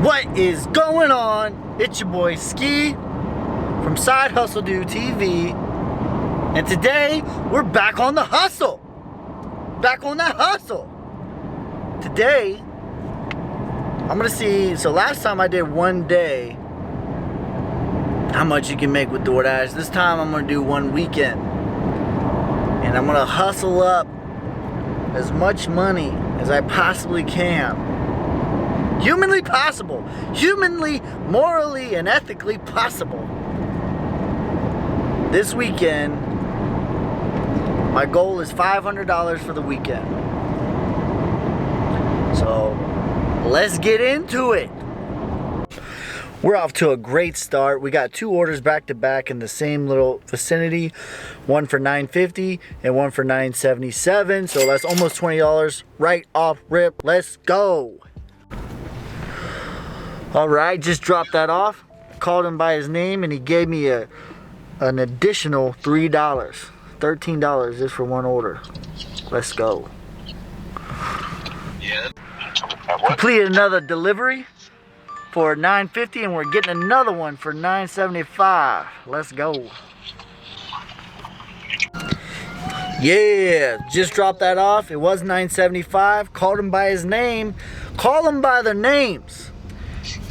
What is going on? It's your boy Skey from Side Hustle Dude TV, and today we're back on the hustle. Back on that hustle. Today, I'm gonna see. So last time I did one day, how much you can make with DoorDash. This time I'm gonna do one weekend, and I'm gonna hustle up as much money as I possibly can. Humanly possible. Humanly, morally, and ethically possible. This weekend, my goal is $500 for the weekend. So, let's get into it. We're off to a great start. We got 2 orders back to back in the same little vicinity. One for $9.50 and one for $9.77. So that's almost $20 right off rip. Let's go. All right, just dropped that off. Called him by his name and he gave me an additional $3. $13 just for one order. Let's go. Yeah. Completed another delivery for $9.50 and we're getting another one for $9.75. Let's go. Yeah, just dropped that off. It was $9.75. Called him by his name. Call them by their names.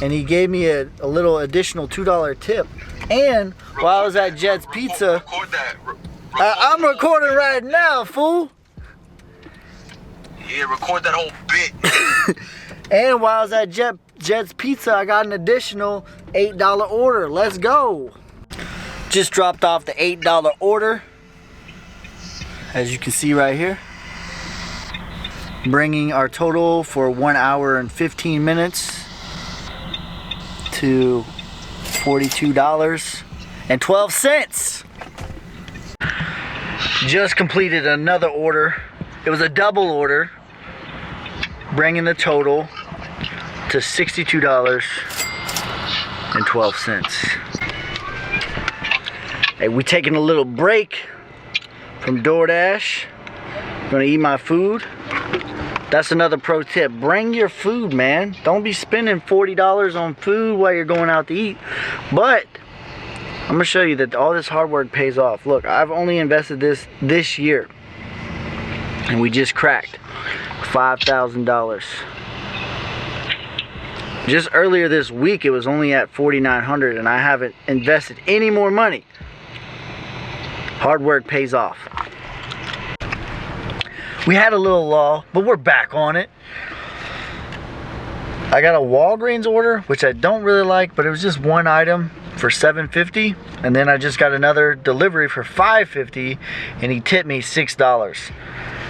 And he gave me a little additional $2 tip. And while I was at Jed's Pizza, Record that. I'm recording right now, fool. Yeah, record that whole bit. And while I was at Jed's Pizza, I got an additional $8 order. Let's go. Just dropped off the $8 order, as you can see right here, bringing our total for 1 hour and 15 minutes to $42.12. Just completed another order. It was a double order, bringing the total to $62.12. Hey, we taking a little break from DoorDash. Gonna eat my food. That's another pro tip. Bring your food, man. Don't be spending $40 on food while you're going out to eat. But I'm gonna show you that all this hard work pays off. Look, I've only invested this year, and we just cracked $5,000. Just earlier this week, it was only at $4,900, and I haven't invested any more money. Hard work pays off. We had a little lull, but we're back on it. I got a Walgreens order, which I don't really like, but it was just one item for $7.50, and then I just got another delivery for $5.50, and he tipped me $6.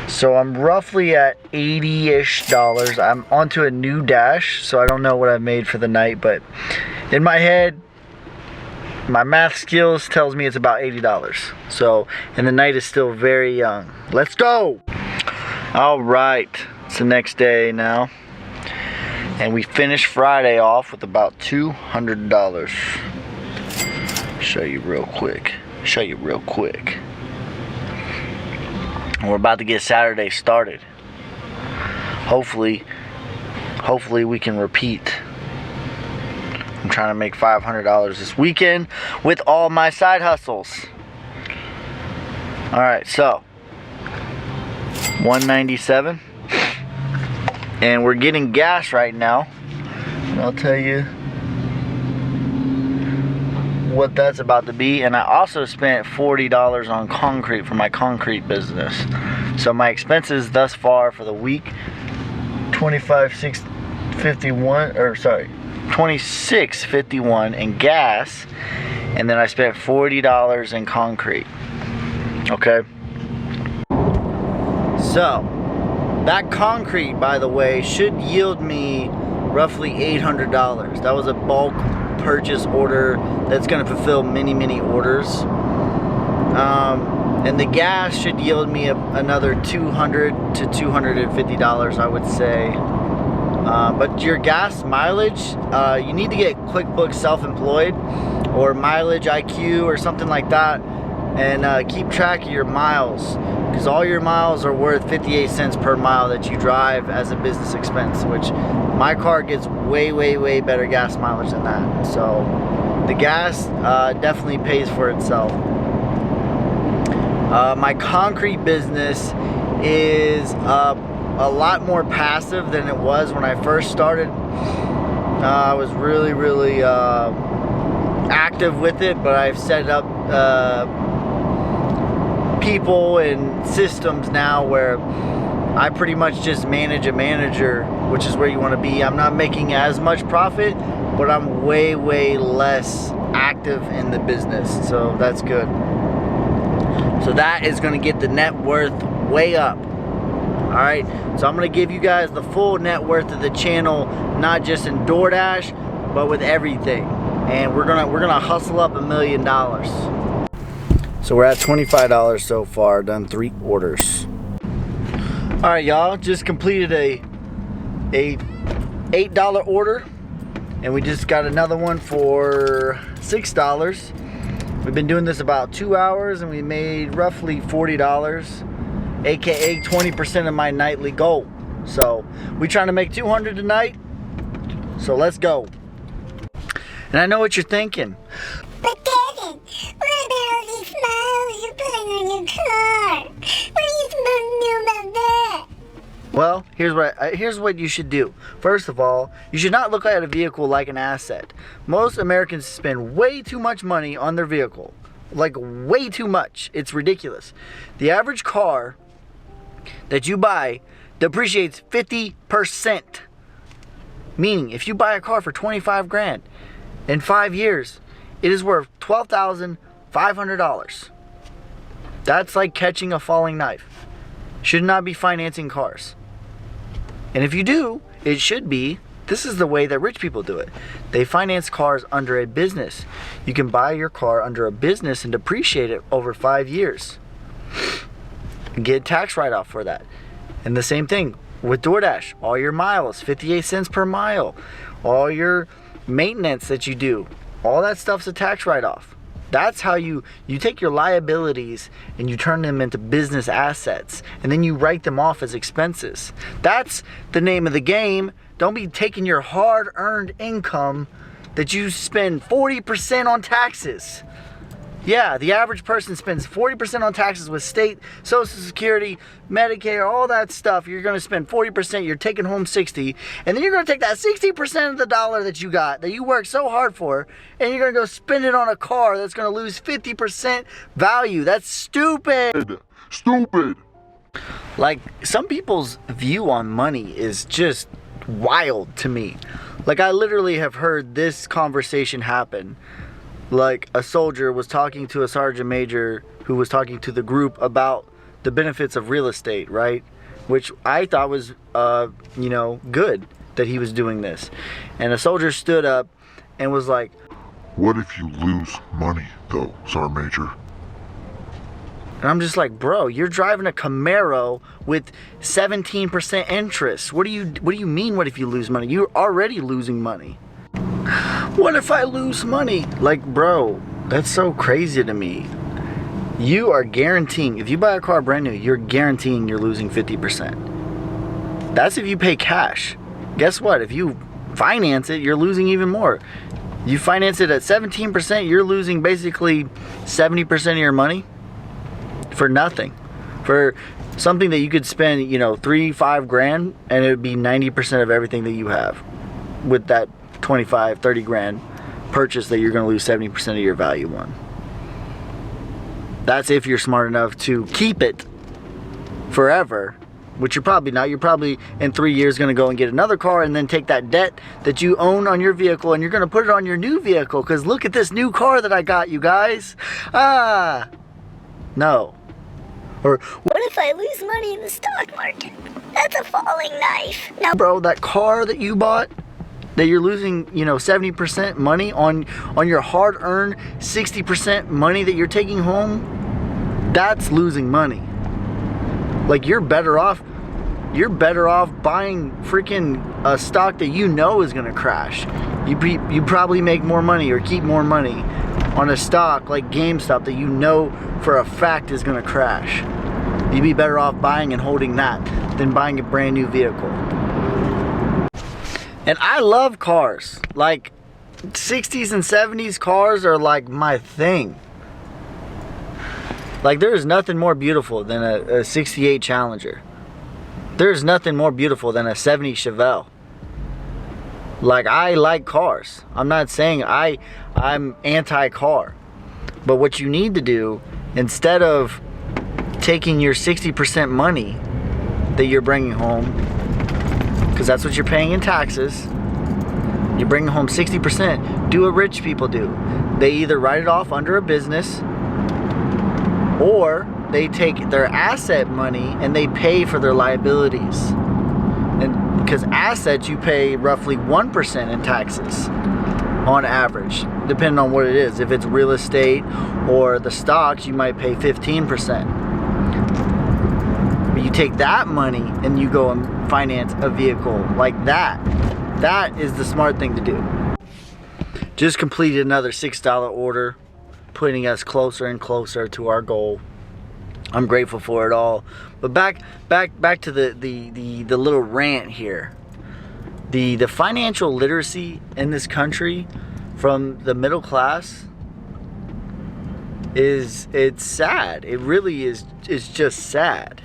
So I'm roughly at $80-ish. I'm onto a new dash, so I don't know what I've made for the night, but in my head, my math skills tells me it's about $80. So, and the night is still very young. Let's go. All right, it's the next day now, and we finished Friday off with about $200. Show you real quick. And we're about to get Saturday started. Hopefully we can repeat. I'm trying to make $500 this weekend with all my side hustles. All right, so $197, and we're getting gas right now, and I'll tell you what that's about to be. And I also spent $40 on concrete for my concrete business. So my expenses thus far for the week, $26.51 in gas, and then I spent $40 in concrete. Okay. So, that concrete, by the way, should yield me roughly $800. That was a bulk purchase order that's going to fulfill many orders. And the gas should yield me another $200 to $250, I would say. But your gas mileage, you need to get QuickBooks Self-Employed or Mileage IQ or something like that, and keep track of your miles. because all your miles are worth 58 cents per mile that you drive as a business expense, which my car gets way better gas mileage than that. So the gas definitely pays for itself. My concrete business is a lot more passive than it was when I first started. I was really active with it, but I've set up people and systems now where I pretty much just manage a manager, which is where you want to be. I'm not making as much profit, but I'm way less active in the business, so that's good. So that is going to get the net worth way up. All right, so I'm going to give you guys the full net worth of the channel, not just in DoorDash, but with everything. And we're gonna hustle up $1 million. So we're at $25 so far, done 3 orders. All right, y'all, just completed a $8 order, and we just got another one for $6. We've been doing this about 2 hours, and we made roughly $40, aka 20% of my nightly goal. So we trying to make 200 tonight, so let's go. And I know what you're thinking. But Devyn, what about all these miles you're putting on your car? What are you supposed to do about that? Well, here's what you should do. First of all, you should not look at a vehicle like an asset. Most Americans spend way too much money on their vehicle. Like, way too much. It's ridiculous. The average car that you buy depreciates 50%. Meaning, if you buy a car for 25 grand, in 5 years, it is worth $12,500. That's like catching a falling knife. Should not be financing cars. And if you do, it should be, this is the way that rich people do it. They finance cars under a business. You can buy your car under a business and depreciate it over 5 years. And get a tax write-off for that. And the same thing with DoorDash. All your miles, 58 cents per mile. All your maintenance that you do, all that stuff's a tax write-off. That's how you take your liabilities and you turn them into business assets, and then you write them off as expenses. That's the name of the game. Don't be taking your hard-earned income that you spend 40% on taxes. Yeah, the average person spends 40% on taxes with state, Social Security, Medicare, all that stuff. You're going to spend 40%, you're taking home 60, and then you're going to take that 60% of the dollar that you got, that you worked so hard for, and you're going to go spend it on a car that's going to lose 50% value. That's stupid. Stupid. Like, some people's view on money is just wild to me. Like, I literally have heard this conversation happen. Like, a soldier was talking to a sergeant major who was talking to the group about the benefits of real estate, right? Which I thought was, good that he was doing this. And a soldier stood up and was like, What if you lose money, though, Sergeant Major? and I'm just like, bro, you're driving a Camaro with 17% interest. What do you mean, what if you lose money? You're already losing money. What if I lose money? Like, bro, that's so crazy to me. You are guaranteeing, if you buy a car brand new, you're guaranteeing you're losing 50%. That's if you pay cash. Guess what? If you finance it, you're losing even more. You finance it at 17%, you're losing basically 70% of your money for nothing. For something that you could spend, $3-5 grand, and it would be 90% of everything that you have with that 25-30 grand purchase that you're going to lose 70% of your value on. That's if you're smart enough to keep it forever, which you're probably not. You're probably in 3 years going to go and get another car and then take that debt that you own on your vehicle and you're going to put it on your new vehicle, because look at this new car that I got, you guys. No. Or, What if I lose money in the stock market? That's a falling knife. Now, bro, that car that you bought, that you're losing, 70% money on your hard-earned 60% money that you're taking home, that's losing money. Like, you're better off buying freaking a stock that you know is gonna crash. You probably make more money or keep more money on a stock like GameStop that you know for a fact is gonna crash. You'd be better off buying and holding that than buying a brand new vehicle. And I love cars. Like 60s and 70s cars are like my thing. Like there's nothing more beautiful than a 68 Challenger. There's nothing more beautiful than a 70 Chevelle. Like I like cars. I'm not saying I'm anti-car. But what you need to do, instead of taking your 60% money that you're bringing home, because that's what you're paying in taxes, you're bringing home 60%, do what rich people do. They either write it off under a business, or they take their asset money and they pay for their liabilities. And because assets, you pay roughly 1% in taxes on average, depending on what it is. If it's real estate or the stocks, you might pay 15%. But you take that money and you go and finance a vehicle like that. That is the smart thing to do. Just completed another $6 order, putting us closer and closer to our goal. I'm grateful for it all. But back to the little rant here. The financial literacy in this country from the middle class it's sad. It really is. It's just sad.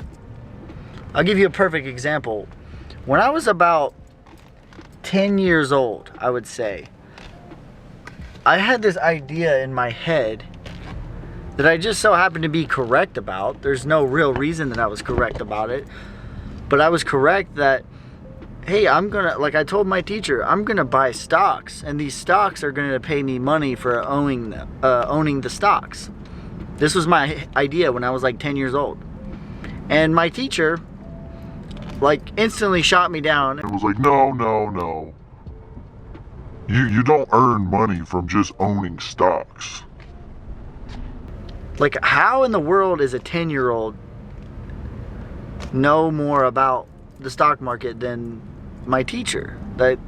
I'll give you a perfect example. When I was about 10 years old, I would say, I had this idea in my head that I just so happened to be correct about. There's no real reason that I was correct about it, but I was correct that, hey, I'm gonna, like I told my teacher, I'm gonna buy stocks, and these stocks are gonna pay me money for owning the stocks. This was my idea when I was like 10 years old. And my teacher, like, instantly shot me down. It was like, no. You don't earn money from just owning stocks. Like, how in the world is a 10-year-old know more about the stock market than my teacher? That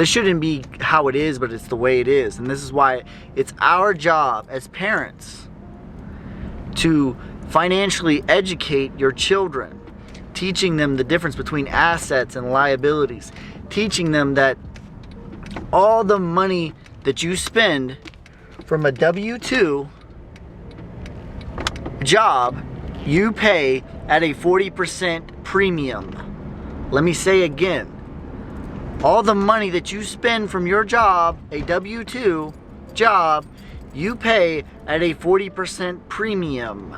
shouldn't be how it is, but it's the way it is. And this is why it's our job as parents to financially educate your children, teaching them the difference between assets and liabilities, teaching them that all the money that you spend from a W-2 job, you pay at a 40% premium. Let me say again, all the money that you spend from your job, a W-2 job, you pay at a 40% premium.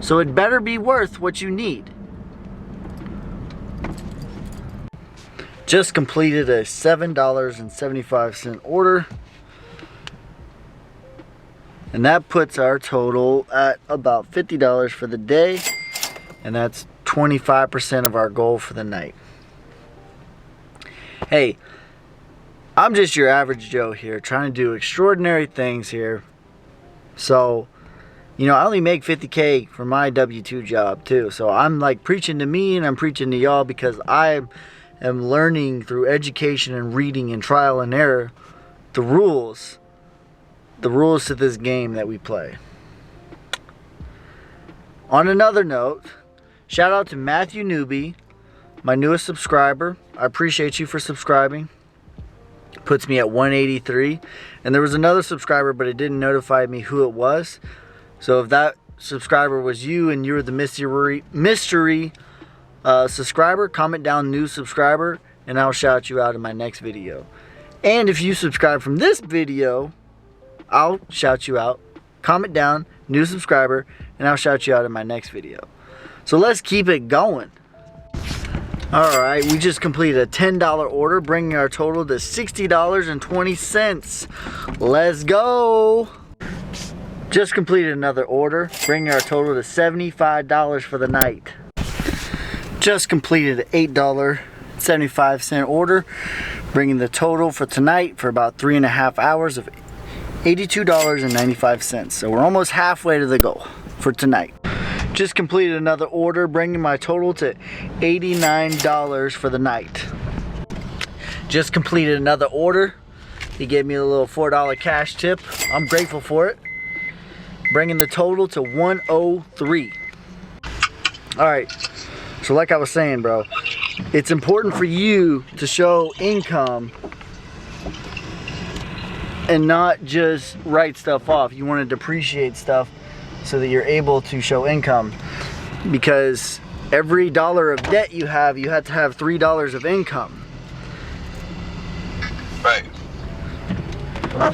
So it better be worth what you need. Just completed a $7.75 order. And that puts our total at about $50 for the day. And that's 25% of our goal for the night. Hey, I'm just your average Joe here, trying to do extraordinary things here. So, you know, I only make $50K for my W-2 job too. So I'm like preaching to me and I'm preaching to y'all because I am learning through education and reading and trial and error the rules to this game that we play. On another note, shout out to Matthew Newby, my newest subscriber. I appreciate you for subscribing. Puts me at 183. And there was another subscriber, but it didn't notify me who it was. So if that subscriber was you and you're the mystery subscriber, comment down new subscriber and I'll shout you out in my next video. And if you subscribe from this video, I'll shout you out. Comment down new subscriber and I'll shout you out in my next video. So let's keep it going. Alright, we just completed a $10 order, bringing our total to $60.20. Let's go! Just completed another order, bringing our total to $75 for the night. Just completed an $8.75 order, bringing the total for tonight for about 3.5 hours of $82.95. So we're almost halfway to the goal for tonight. Just completed another order, bringing my total to $89 for the night. Just completed another order. He gave me a little $4 cash tip. I'm grateful for it. Bringing the total to $103. All right, so like I was saying, bro, it's important for you to show income and not just write stuff off. You want to depreciate stuff so that you're able to show income, because every dollar of debt you have to have $3 of income. Right.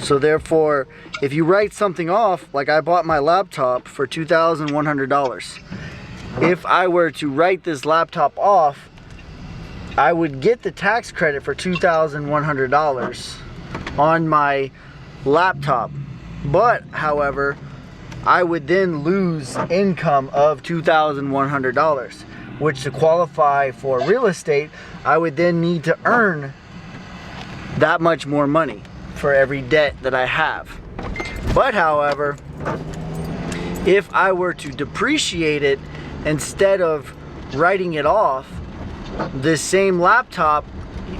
So therefore, if you write something off, like I bought my laptop for $2,100. If I were to write this laptop off, I would get the tax credit for $2,100 on my laptop. But, however, I would then lose income of $2,100, which to qualify for real estate, I would then need to earn that much more money for every debt that I have. But, however, if I were to depreciate it instead of writing it off, this same laptop,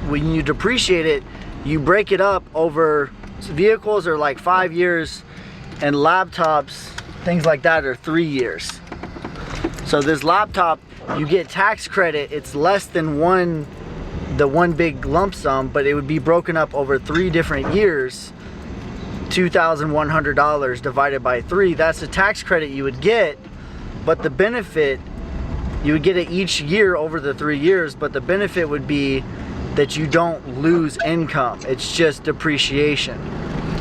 when you depreciate it, you break it up over, vehicles are like 5 years, and laptops, things like that, are 3 years. So this laptop, you get tax credit, it's less than the one big lump sum, but it would be broken up over 3 different years. $2,100 divided by 3, that's the tax credit you would get, but the benefit, you would get it each year over the 3 years, but the benefit would be that you don't lose income. It's just depreciation.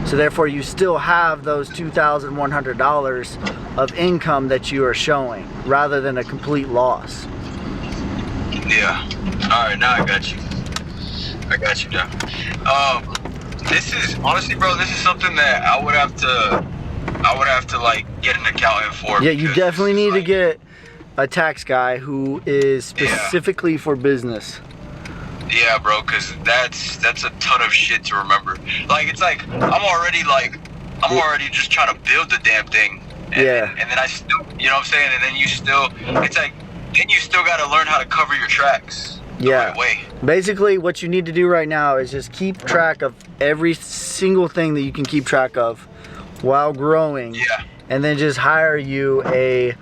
So therefore you still have those $2,100 of income that you are showing, rather than a complete loss. Yeah. Alright, now I got you. I got you now. This is, honestly, bro, this is something that I would have to like get an accountant for. Yeah, you definitely need to get a tax guy who is specifically for business. Yeah, bro, because that's a ton of shit to remember. Like, it's like I'm already just trying to build the damn thing. And then I still, you know what I'm saying? And then you still, it's like, then you still got to learn how to cover your tracks the right way. Basically, what you need to do right now is just keep track of every single thing that you can keep track of while growing. Yeah. And then just hire you a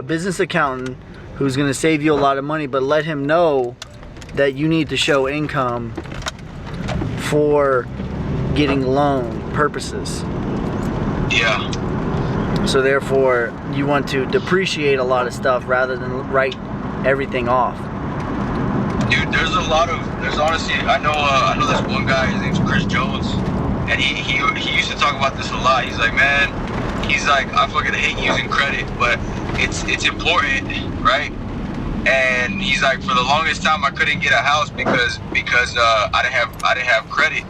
business accountant who's going to save you a lot of money, but let him know that you need to show income for getting loan purposes. Yeah. So therefore, you want to depreciate a lot of stuff rather than write everything off. Dude, there's honestly, I know this one guy, his name's Chris Jones, and he used to talk about this a lot. He's like, man, I fucking hate using credit, but it's important, right? And he's like, for the longest time I couldn't get a house because I didn't have credit,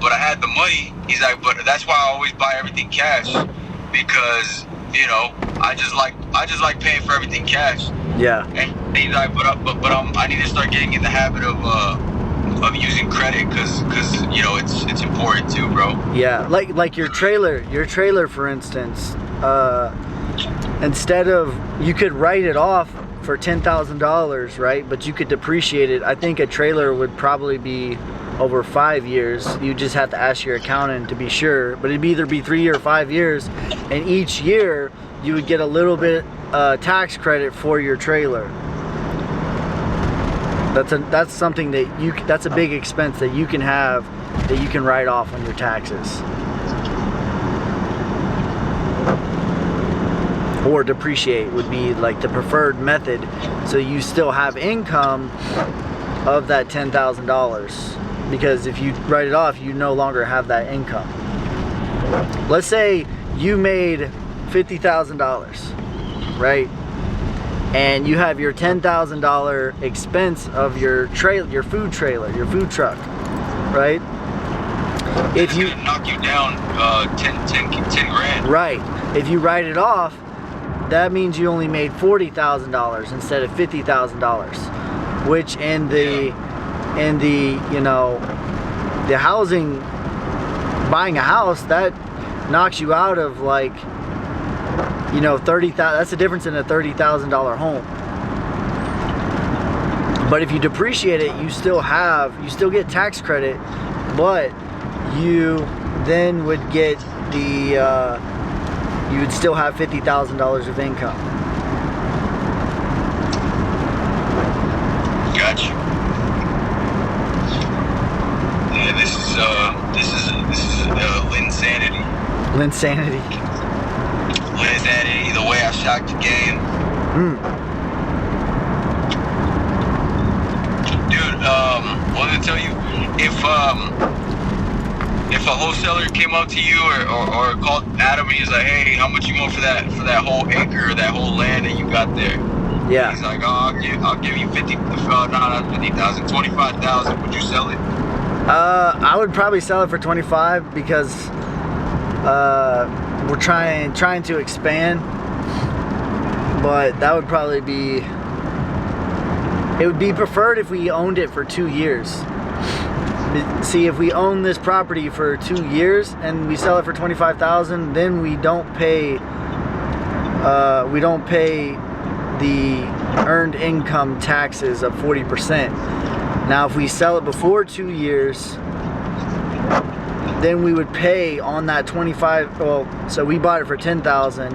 but I had the money. He's like, but that's why I always buy everything cash, because, you know, I just like paying for everything cash. Yeah. And he's like, but I need to start getting in the habit of using credit, because you know it's important too, bro. Yeah, like your trailer for instance, instead of, you could write it off for $10,000, right? But you could depreciate it. I think a trailer would probably be over 5 years. You just have to ask your accountant to be sure, but it'd either be 3 or 5 years, and each year you would get a little bit tax credit for your trailer. That's something that that's a big expense that you can have, that you can write off on your taxes. Or depreciate would be like the preferred method, so you still have income of that $10,000, because if you write it off, you no longer have that income. Let's say you made $50,000, right? And you have your $10,000 expense of your food trailer, your food truck, right? If you knock you down 10 grand. Right. If you write it off, that means you only made $40,000 instead of $50,000, which in the you know, the housing, buying a house, that knocks you out of, like, you know, $30,000. That's the difference in a $30,000 home. But if you depreciate it, you still get tax credit, but you then would get the you would still have $50,000 of income. Gotcha. Yeah, this is Linsanity. Linsanity. Linsanity, the way I shocked the game. Dude, wanted to tell you, if a wholesaler came up to you or called Adam and he's like, hey, how much you want for that whole acre, that whole land that you got there? Yeah. He's like, oh, I'll give you 50,000, 25,000. Would you sell it? I would probably sell it for 25 because we're trying to expand, but that would probably be, it would be preferred if we owned it for 2 years. See, if we own this property for 2 years and we sell it for 25,000, then we don't pay the earned income taxes of 40%. Now, if we sell it before 2 years, then we would pay on that 25. Well, so we bought it for 10,000.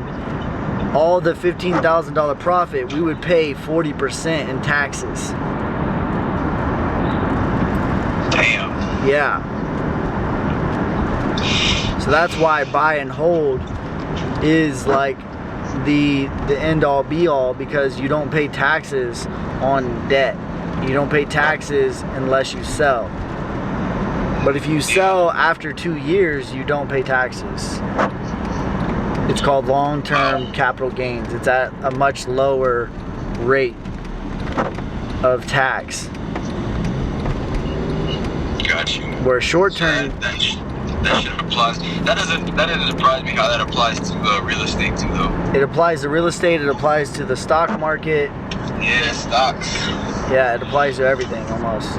All the $15,000 profit, we would pay 40% in taxes. Damn. Yeah. So that's why buy and hold is like the end all be all, because you don't pay taxes on debt. You don't pay taxes unless you sell. But if you sell after 2 years, you don't pay taxes. It's called long-term capital gains. It's at a much lower rate of tax. Got you. Where short-term, That shit applies. That doesn't surprise me how that applies to real estate too, though. it applies to real estate, it applies to the stock market. Yeah, stocks. Yeah, it applies to everything almost.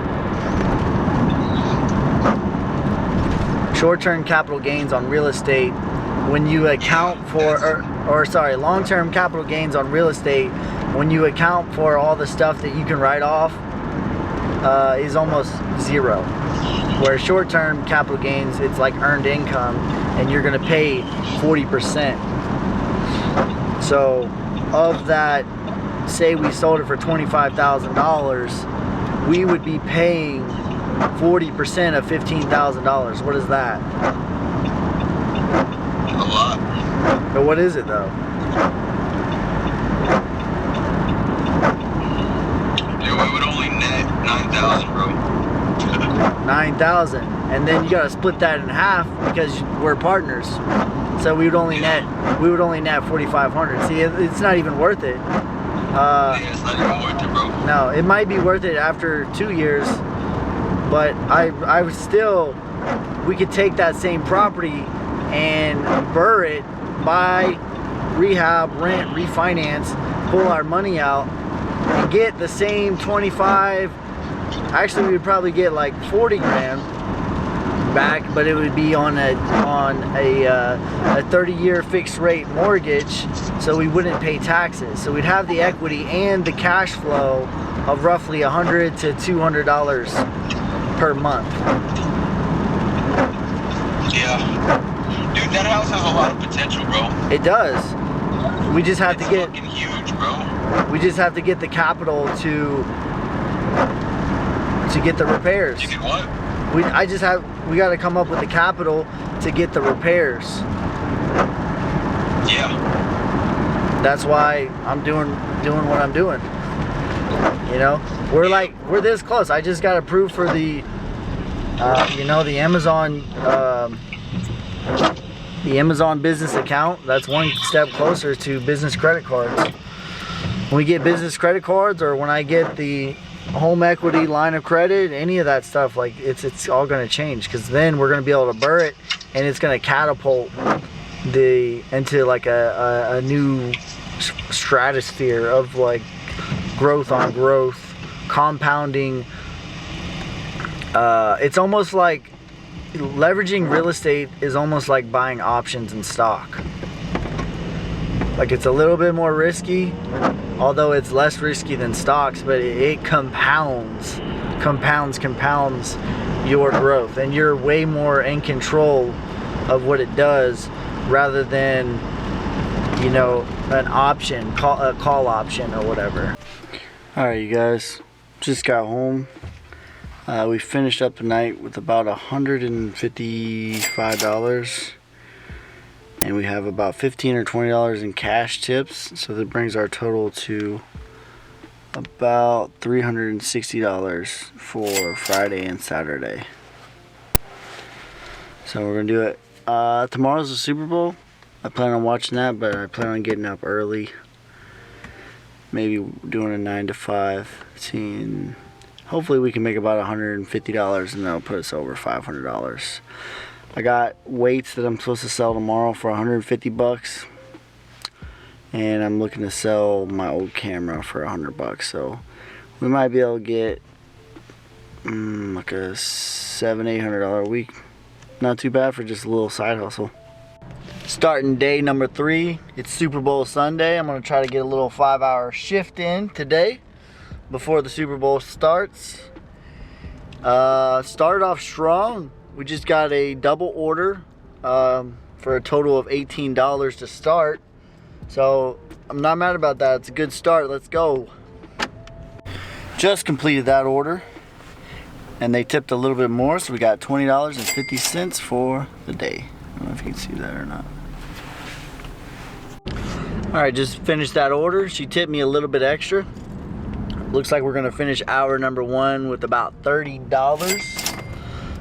Short-term capital gains on real estate, when you account for, sorry, long-term capital gains on real estate, when you account for all the stuff that you can write off, is almost zero. Where short-term capital gains, it's like earned income, and you're gonna pay 40%. So, of that, say we sold it for $25,000, we would be paying 40% of $15,000. What is that? A lot. But what is it though? Yeah, we would only net 9,000, bro. 9,000, and then you gotta split that in half because we're partners. So we would only net 4,500. See, it's not even worth it. Yeah, it's not even worth it, bro. No, it might be worth it after 2 years, but I would still, we could take that same property and burr it, buy, rehab, rent, refinance, pull our money out, and get the same 25. Actually, we would probably get like 40 grand back, but it would be on a 30-year fixed rate mortgage, so we wouldn't pay taxes. So we'd have the equity and the cash flow of roughly $100 to $200 per month. Yeah. Dude, that house has a lot of potential, bro. It does. We just have It's to get. fucking huge, bro. We just have to get the capital to get the repairs. You did what? We got to come up with the capital to get the repairs. Yeah. That's why I'm doing what I'm doing. You know, we're this close. I just got approved for the the Amazon business account. That's one step closer to business credit cards. When we get business credit cards, or when I get the home equity line of credit, any of that stuff, like it's all going to change, because then we're going to be able to burr it, and it's going to catapult into like a new stratosphere of like growth on growth, compounding. It's almost like leveraging real estate is almost like buying options in stock. Like, it's a little bit more risky, although it's less risky than stocks, but it compounds your growth, and you're way more in control of what it does, rather than you know, an option, a call option or whatever. All right, you guys, just got home. We finished up the night with about $155, and we have about $15 or $20 in cash tips, so that brings our total to about $360 for Friday and Saturday. So we're gonna do it. Tomorrow's the Super Bowl. I plan on watching that, but I plan on getting up early. Maybe doing a 9 to 5. Seeing, hopefully we can make about $150, and that'll put us over $500. I got weights that I'm supposed to sell tomorrow for 150 bucks, and I'm looking to sell my old camera for 100 bucks. So we might be able to get like a $700-800 a week. Not too bad for just a little side hustle. Starting day number 3, it's Super Bowl Sunday. I'm gonna try to get a little 5-hour shift in today before the Super Bowl starts. Started off strong. We just got a double order for a total of $18 to start. So I'm not mad about that. It's a good start. Let's go. Just completed that order, and they tipped a little bit more, so we got $20.50 for the day. I don't know if you can see that or not. Alright, just finished that order. She tipped me a little bit extra. Looks like we're gonna finish hour number 1 with about $30.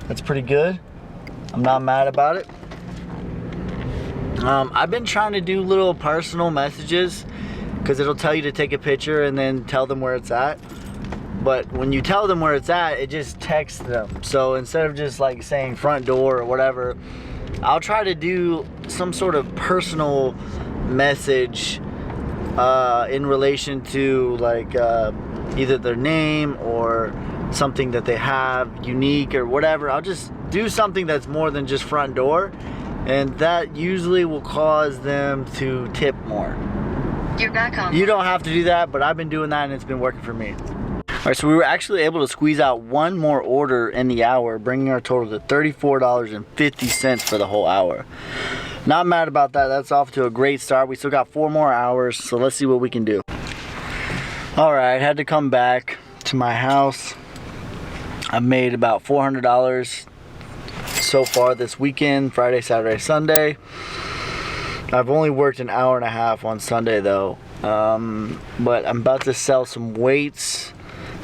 That's pretty good. I'm not mad about it. I've been trying to do little personal messages, because it'll tell you to take a picture and then tell them where it's at. But when you tell them where it's at, it just texts them. So instead of just like saying front door or whatever, I'll try to do some sort of personal message in relation to like either their name or something that they have unique or whatever. I'll just do something that's more than just front door, and that usually will cause them to tip more. You're back on. You don't have to do that, but I've been doing that and it's been working for me. Alright, so we were actually able to squeeze out one more order in the hour, bringing our total to $34.50 for the whole hour. Not mad about that. That's off to a great start. We still got 4 more hours, so let's see what we can do. Alright, had to come back to my house. I've made about $400 so far this weekend, Friday, Saturday, Sunday. I've only worked an hour and a half on Sunday though, but I'm about to sell some weights.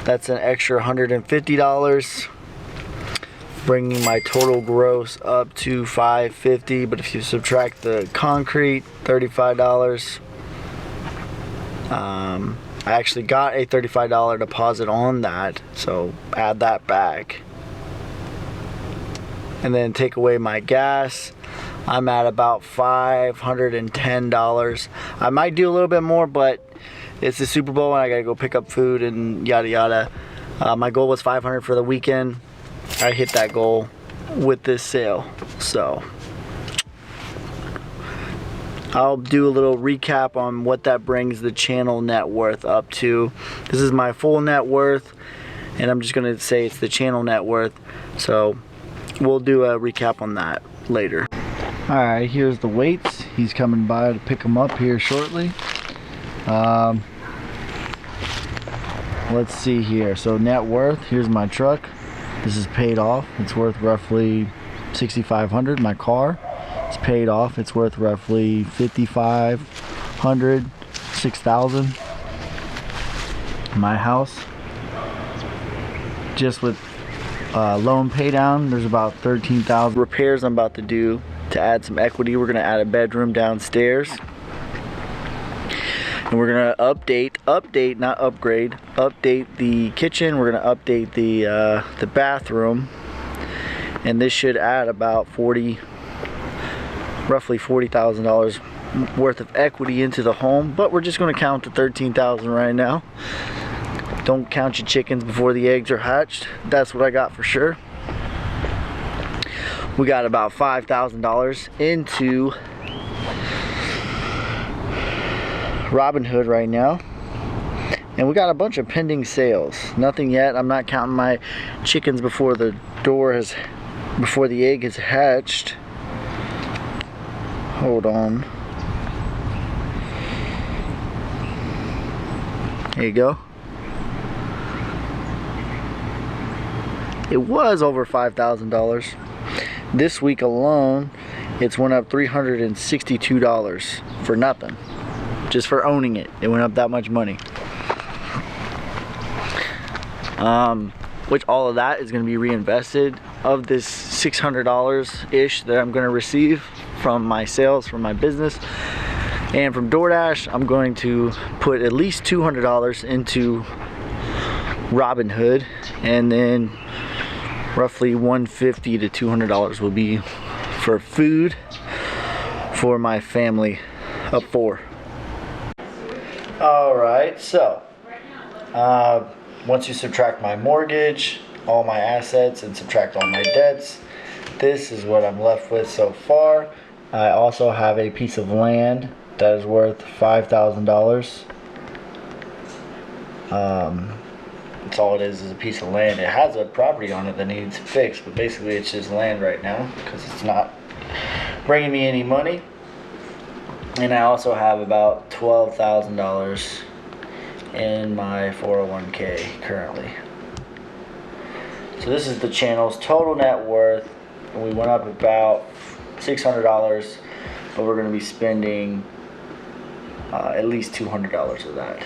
That's an extra $150, bringing my total gross up to $550. But if you subtract the concrete, $35. I actually got a $35 deposit on that, so add that back. And then take away my gas, I'm at about $510. I might do a little bit more, but it's the Super Bowl and I gotta go pick up food and yada yada. My goal was $500 for the weekend. I hit that goal with this sale. So I'll do a little recap on what that brings the channel net worth up to. This is my full net worth, and I'm just gonna say it's the channel net worth. So we'll do a recap on that later. Alright, here's the weights. He's coming by to pick them up here shortly. Let's see here. So net worth, here's my truck. This is paid off. It's worth roughly $6,500. My car is paid off. It's worth roughly $5,500, $6,000. My house, just with loan pay down, there's about $13,000. Repairs I'm about to do to add some equity. We're gonna add a bedroom downstairs, and we're gonna update, not upgrade, update the kitchen. We're gonna update the bathroom, and this should add about roughly $40,000 worth of equity into the home. But we're just gonna count the $13,000 right now. Don't count your chickens before the eggs are hatched. That's what I got for sure. We got about $5,000 into Robinhood right now, and we got a bunch of pending sales. Nothing yet. I'm not counting my chickens before the egg is hatched. Hold on. There you go. It was over $5,000. This week alone, it's went up $362 for nothing. Just for owning it. It went up that much money. Which all of that is going to be reinvested. Of this $600-ish that I'm going to receive from my sales, from my business, and from Doordash, I'm going to put at least $200 into Robinhood, and then roughly $150 to $200 will be for food for my family of 4. Alright, so once you subtract my mortgage, all my assets, and subtract all my debts, this is what I'm left with so far. I also have a piece of land that is worth $5,000. That's all it is a piece of land. It has a property on it that needs fixed, but basically it's just land right now because it's not bringing me any money. And I also have about $12,000 in my 401k currently. So this is the channel's total net worth, and we went up about $600, but we're going to be spending at least $200 of that.